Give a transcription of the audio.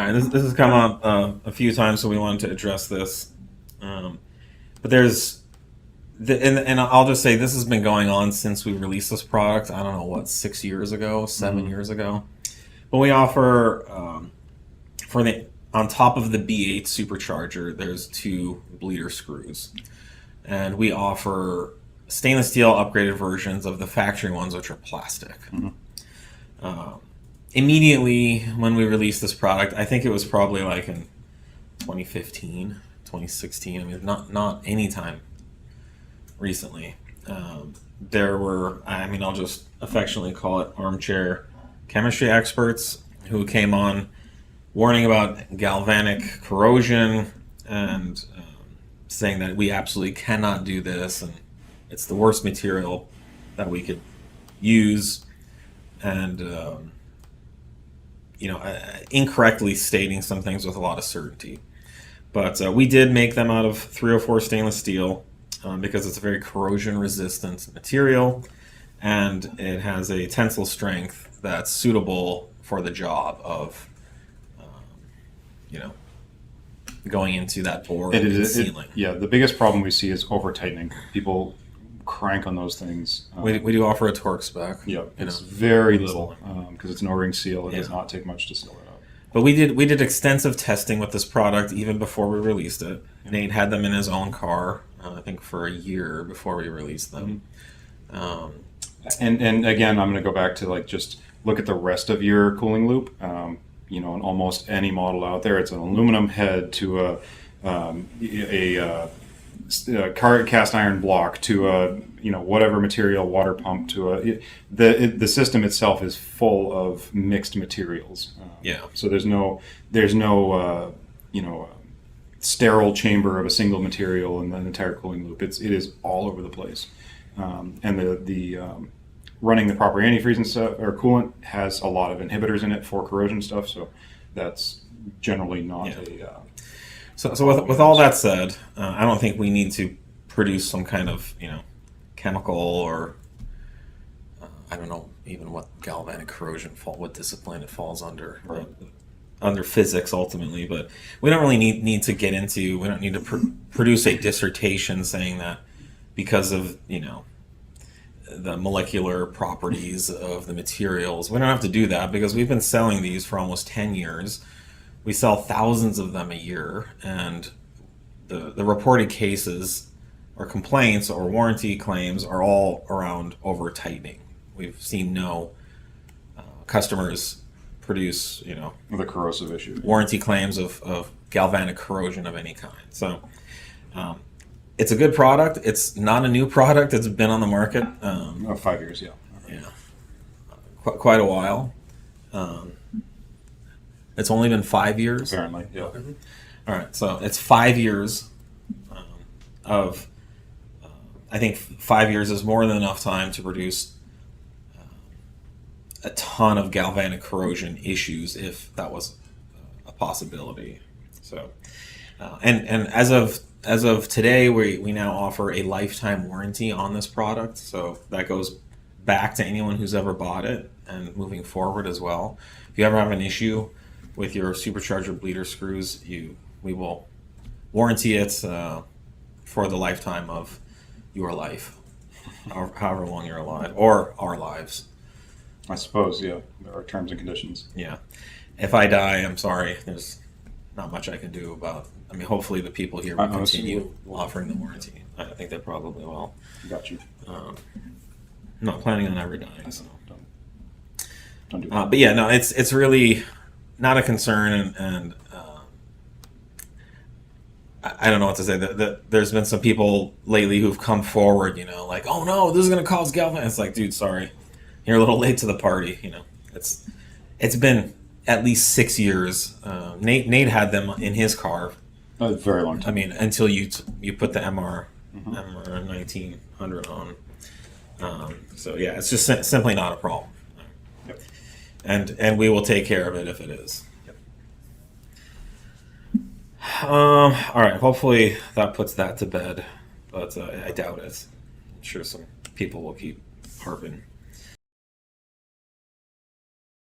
right, this has come up a few times, so we wanted to address this. But there's, and I'll just say this has been going on since we released this product. I don't know what, 6 years ago, 7 years ago. But we offer on top of the B8 supercharger, there's 2 bleeder screws, and we offer stainless steel upgraded versions of the factory ones, which are plastic. Immediately when we released this product, I think it was probably like in 2015, 2016. I mean, not any time recently. There were, I mean, I'll just affectionately call it armchair chemistry experts who came on warning about galvanic corrosion and saying that we absolutely cannot do this and it's the worst material that we could use, and incorrectly stating some things with a lot of certainty. But we did make them out of 304 stainless steel because it's a very corrosion resistant material, and it has a tensile strength that's suitable for the job of going into that board and sealing. The biggest problem we see is over tightening. People crank on those things. We do offer a torque spec. Yeah, it's very little because it's an O-ring seal. It does not take much to seal it up. But we did extensive testing with this product even before we released it. Nate had them in his own car, I think, for a year before we released them. And again, I'm going to go back to just look at the rest of your cooling loop. In almost any model out there, it's an aluminum head to a cast iron block to a whatever material, water pump to the system itself is full of mixed materials. So there's no sterile chamber of a single material in the entire cooling loop. It is all over the place, and the running the proper antifreeze and stuff or coolant has a lot of inhibitors in it for corrosion stuff. So that's generally not a. So with all that said, I don't think we need to produce some kind of chemical or I don't know even what galvanic corrosion what discipline it falls under. Right. Under physics ultimately, but we don't really need to get into. We don't need to produce a dissertation saying that because of the molecular properties of the materials. We don't have to do that because we've been selling these for almost 10 years. We sell thousands of them a year, and the reported cases or complaints or warranty claims are all around over tightening. We've seen no customers produce with a corrosive issue, warranty claims of galvanic corrosion of any kind. So it's a good product. It's not a new product. It's been on the market 5 years, quite a while. It's only been 5 years, apparently. All right, so it's 5 years of I think 5 years is more than enough time to produce a ton of galvanic corrosion issues if that was a possibility. So and as of today, we now offer a lifetime warranty on this product, so that goes back to anyone who's ever bought it and moving forward as well. If you ever have an issue with your supercharger bleeder screws, we will warranty it for the lifetime of your life, however long you're alive, or our lives. I suppose, there are terms and conditions. Yeah. If I die, I'm sorry. There's not much I can do about. I mean, hopefully the people here will continue offering the warranty. I think they probably will. Got you. I'm not planning on ever dying, so don't do that. But no, it's really not a concern, and I don't know what to say. There's been some people lately who've come forward, like, oh no, this is going to cause galvan. It's like, dude, sorry, you're a little late to the party. It's been at least 6 years. Nate had them in his car. A very long time. I mean, until you put the MR 1900 on. So it's just simply not a problem. Yep. And we will take care of it if it is. Yep. All right. Hopefully that puts that to bed, but I doubt it. I'm sure some people will keep harping.